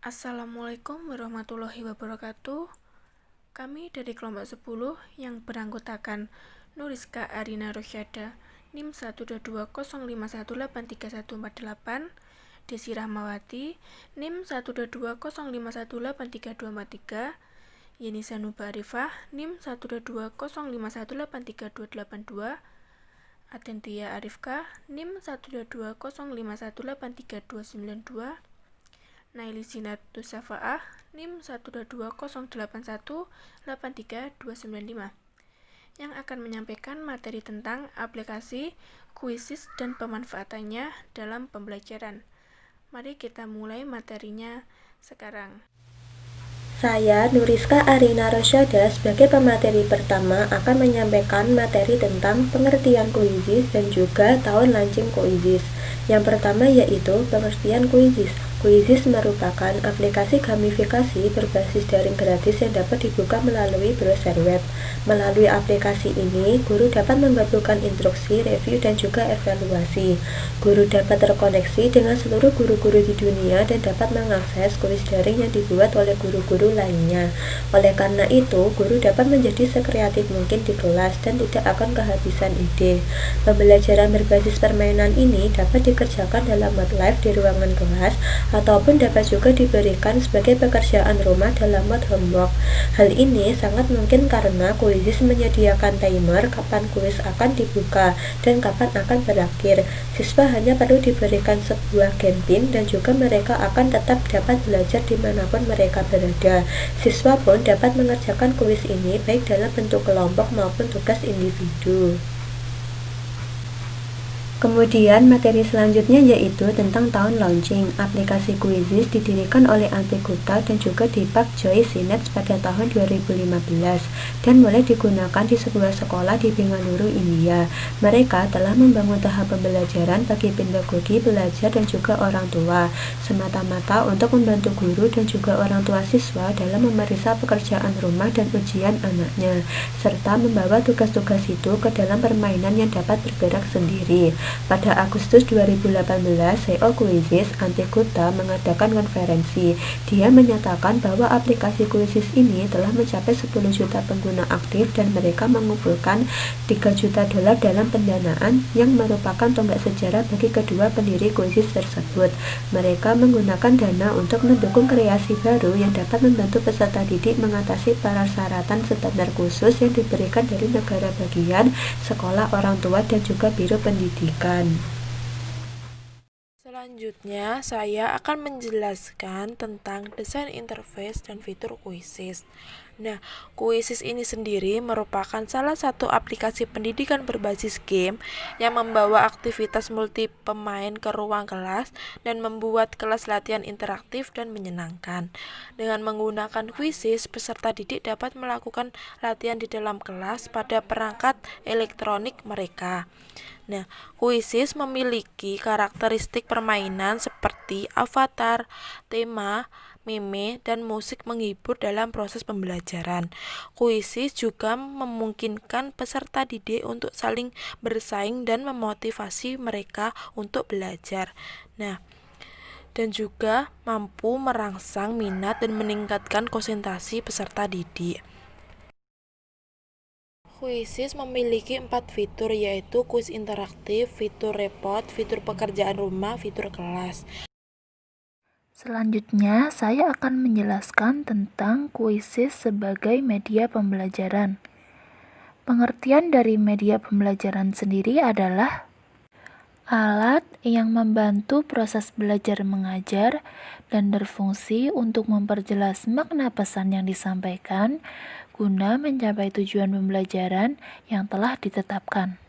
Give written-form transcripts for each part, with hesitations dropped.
Assalamualaikum warahmatullahi wabarakatuh. Kami dari kelompok 10 yang beranggotakan Nuriska Arina Rosyada, NIM 12205183148, Desi Rahmawati, NIM 12205183243, Yeni Sanuba Arifah, NIM 12205183282, Atentia Arifka, NIM 12205183292, Naili Zinatu Safa'ah, NIM 12208183295, yang akan menyampaikan materi tentang aplikasi kuisis dan pemanfaatannya dalam pembelajaran. Mari kita mulai materinya sekarang. Saya, Nuriska Arina Rosyada, sebagai pemateri pertama akan menyampaikan materi tentang pengertian kuisis dan juga tahun launching kuisis. Yang pertama yaitu pengertian kuisis. Kuisis merupakan aplikasi gamifikasi berbasis daring gratis yang dapat dibuka melalui browser web. Melalui aplikasi ini, guru dapat membutuhkan instruksi, review, dan juga evaluasi. Guru dapat terkoneksi dengan seluruh guru-guru di dunia dan dapat mengakses kuis daring yang dibuat oleh guru-guru lainnya. Oleh karena itu, guru dapat menjadi sekreatif mungkin di kelas dan tidak akan kehabisan ide. Pembelajaran berbasis permainan ini dapat dikerjakan dalam mode live di ruangan kelas ataupun dapat juga diberikan sebagai pekerjaan rumah dalam mode homework. Hal ini sangat mungkin karena kuisis menyediakan timer kapan kuis akan dibuka dan kapan akan berakhir. Siswa hanya perlu diberikan sebuah game pin dan juga mereka akan tetap dapat belajar dimanapun mereka berada. Siswa pun dapat mengerjakan kuis ini baik dalam bentuk kelompok maupun tugas individu. Kemudian materi selanjutnya yaitu tentang tahun launching. Aplikasi Quizizz didirikan oleh Anteguta dan juga Deepak Joy Sinets pada tahun 2015 dan mulai digunakan di sebuah sekolah di Bengaluru, India. Mereka telah membangun tahap pembelajaran bagi pedagogi, belajar dan juga orang tua, semata-mata untuk membantu guru dan juga orang tua siswa dalam memeriksa pekerjaan rumah dan ujian anaknya, serta membawa tugas-tugas itu ke dalam permainan yang dapat bergerak sendiri. Pada Agustus 2018, CEO Quizizz, Anteguta, mengadakan konferensi. Dia menyatakan bahwa aplikasi Quizizz ini telah mencapai 10 juta pengguna aktif dan mereka mengumpulkan $3 juta dalam pendanaan yang merupakan tonggak sejarah bagi kedua pendiri Quizizz tersebut. Mereka menggunakan dana untuk mendukung kreasi baru yang dapat membantu peserta didik mengatasi persyaratan standar khusus yang diberikan dari negara bagian, sekolah, orang tua, dan juga biro pendidikan. Selanjutnya, saya akan menjelaskan tentang desain interface dan fitur Quizizz. Nah, Quizizz ini sendiri merupakan salah satu aplikasi pendidikan berbasis game yang membawa aktivitas multi pemain ke ruang kelas dan membuat kelas latihan interaktif dan menyenangkan. Dengan menggunakan Quizizz, peserta didik dapat melakukan latihan di dalam kelas pada perangkat elektronik mereka. Nah, Quizizz memiliki karakteristik permainan seperti avatar, tema, meme, dan musik menghibur dalam proses pembelajaran. Quizizz juga memungkinkan peserta didik untuk saling bersaing dan memotivasi mereka untuk belajar. Nah, dan juga mampu merangsang minat dan meningkatkan konsentrasi peserta didik. Quizizz memiliki 4 fitur, yaitu kuis interaktif, fitur repot, fitur pekerjaan rumah, fitur kelas. Selanjutnya, saya akan menjelaskan tentang Quizizz sebagai media pembelajaran. Pengertian dari media pembelajaran sendiri adalah alat yang membantu proses belajar mengajar dan berfungsi untuk memperjelas makna pesan yang disampaikan guna mencapai tujuan pembelajaran yang telah ditetapkan.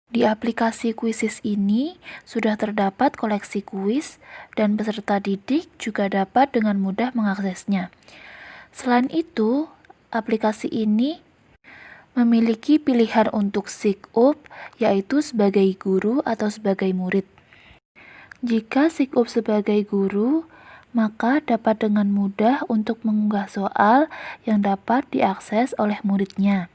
Di aplikasi Quizizz ini sudah terdapat koleksi kuis dan peserta didik juga dapat dengan mudah mengaksesnya. Selain itu, aplikasi ini memiliki pilihan untuk sign up, yaitu sebagai guru atau sebagai murid. Jika sign up sebagai guru, maka dapat dengan mudah untuk mengunggah soal yang dapat diakses oleh muridnya.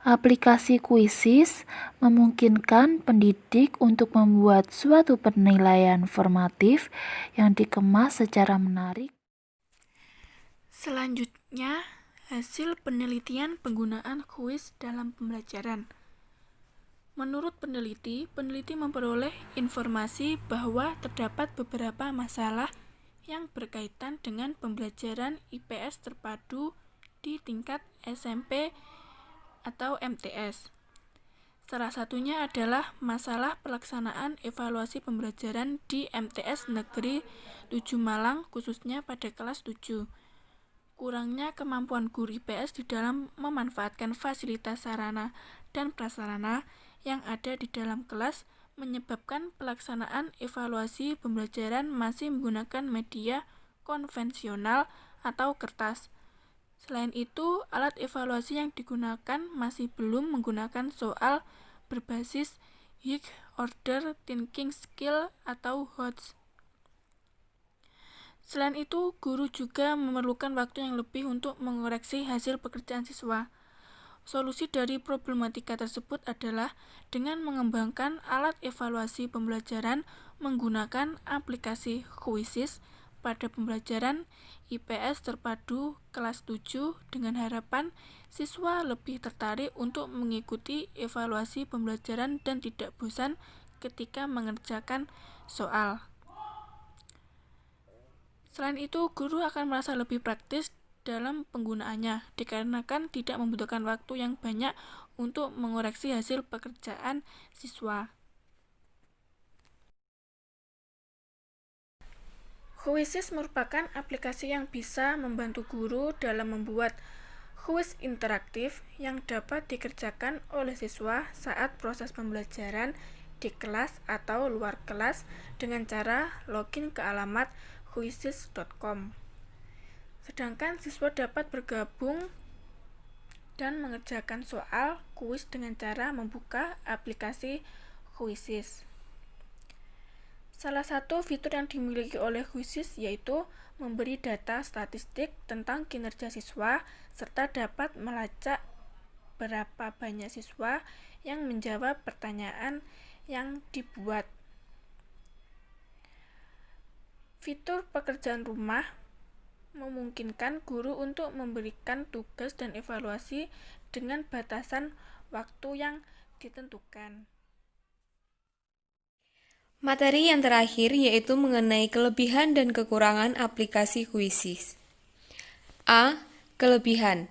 Aplikasi Quizzes memungkinkan pendidik untuk membuat suatu penilaian formatif yang dikemas secara menarik. Selanjutnya, hasil penelitian penggunaan kuis dalam pembelajaran. Menurut peneliti memperoleh informasi bahwa terdapat beberapa masalah yang berkaitan dengan pembelajaran IPS terpadu di tingkat SMP atau MTS. Salah satunya adalah masalah pelaksanaan evaluasi pembelajaran di MTS Negeri 7 Malang, khususnya pada kelas 7. Kurangnya kemampuan guru IPS di dalam memanfaatkan fasilitas sarana dan prasarana yang ada di dalam kelas menyebabkan pelaksanaan evaluasi pembelajaran masih menggunakan media konvensional atau kertas. Selain itu, alat evaluasi yang digunakan masih belum menggunakan soal berbasis High Order Thinking Skill atau HOTS. Selain itu, guru juga memerlukan waktu yang lebih untuk mengoreksi hasil pekerjaan siswa. Solusi dari problematika tersebut adalah dengan mengembangkan alat evaluasi pembelajaran menggunakan aplikasi Quizzes pada pembelajaran IPS terpadu kelas 7 dengan harapan siswa lebih tertarik untuk mengikuti evaluasi pembelajaran dan tidak bosan ketika mengerjakan soal. Selain itu, guru akan merasa lebih praktis dalam penggunaannya, dikarenakan tidak membutuhkan waktu yang banyak untuk mengoreksi hasil pekerjaan siswa. Quizzes merupakan aplikasi yang bisa membantu guru dalam membuat kuis interaktif yang dapat dikerjakan oleh siswa saat proses pembelajaran di kelas atau luar kelas dengan cara login ke alamat quizzes.com. Sedangkan siswa dapat bergabung dan mengerjakan soal kuis dengan cara membuka aplikasi Quizzes. Salah satu fitur yang dimiliki oleh Quizzes yaitu memberi data statistik tentang kinerja siswa serta dapat melacak berapa banyak siswa yang menjawab pertanyaan yang dibuat. Fitur pekerjaan rumah memungkinkan guru untuk memberikan tugas dan evaluasi dengan batasan waktu yang ditentukan. Materi yang terakhir yaitu mengenai kelebihan dan kekurangan aplikasi Quizzes. A. Kelebihan.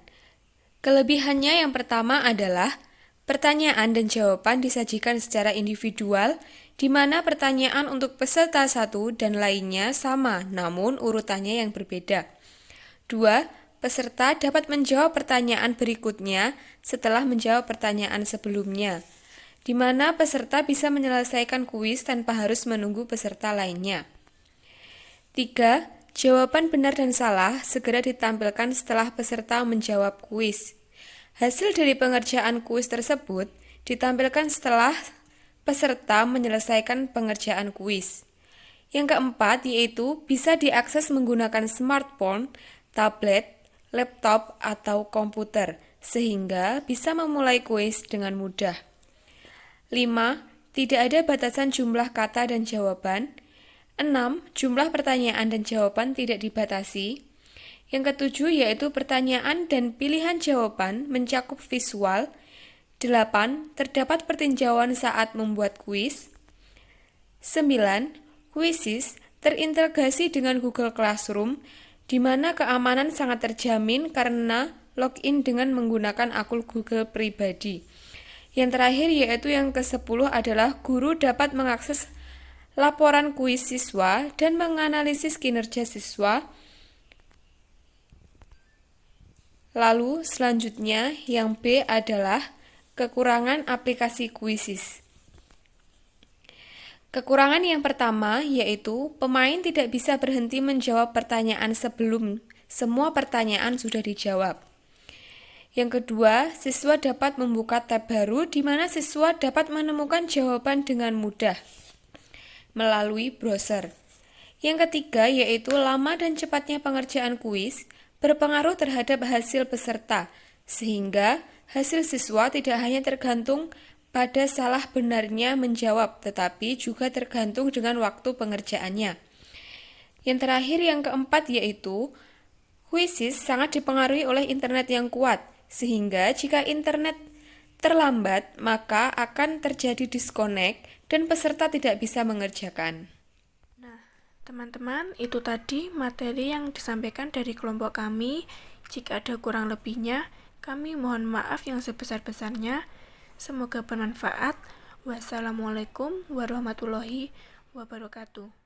Kelebihannya yang pertama adalah pertanyaan dan jawaban disajikan secara individual, di mana pertanyaan untuk peserta satu dan lainnya sama, namun urutannya yang berbeda. 2. Peserta dapat menjawab pertanyaan berikutnya setelah menjawab pertanyaan sebelumnya, di mana peserta bisa menyelesaikan kuis tanpa harus menunggu peserta lainnya. 3. Jawaban benar dan salah segera ditampilkan setelah peserta menjawab kuis. Hasil dari pengerjaan kuis tersebut ditampilkan setelah peserta menyelesaikan pengerjaan kuis. Yang keempat yaitu bisa diakses menggunakan smartphone, tablet, laptop, atau komputer, sehingga bisa memulai kuis dengan mudah. 5. Tidak ada batasan jumlah kata dan jawaban. 6. Jumlah pertanyaan dan jawaban tidak dibatasi. Yang ketujuh yaitu pertanyaan dan pilihan jawaban mencakup visual. 8. Terdapat pertinjauan saat membuat kuis. 9. Quizzes terintegrasi dengan Google Classroom, di mana keamanan sangat terjamin karena login dengan menggunakan akun Google pribadi. Yang terakhir yaitu yang ke-10 adalah guru dapat mengakses laporan kuis siswa dan menganalisis kinerja siswa. Lalu selanjutnya yang B adalah kekurangan aplikasi Quizzes. Kekurangan yang pertama yaitu pemain tidak bisa berhenti menjawab pertanyaan sebelum semua pertanyaan sudah dijawab. Yang kedua, siswa dapat membuka tab baru di mana siswa dapat menemukan jawaban dengan mudah melalui browser. Yang ketiga yaitu lama dan cepatnya pengerjaan kuis berpengaruh terhadap hasil peserta, sehingga hasil siswa tidak hanya tergantung pada salah benarnya menjawab, tetapi juga tergantung dengan waktu pengerjaannya. Yang terakhir, yang keempat, yaitu kuisis sangat dipengaruhi oleh internet yang kuat, sehingga jika internet terlambat, maka akan terjadi disconnect dan peserta tidak bisa mengerjakan. Nah, teman-teman, itu tadi materi yang disampaikan dari kelompok kami. Jika ada kurang lebihnya, kami mohon maaf yang sebesar-besarnya. Semoga bermanfaat. Wassalamualaikum warahmatullahi wabarakatuh.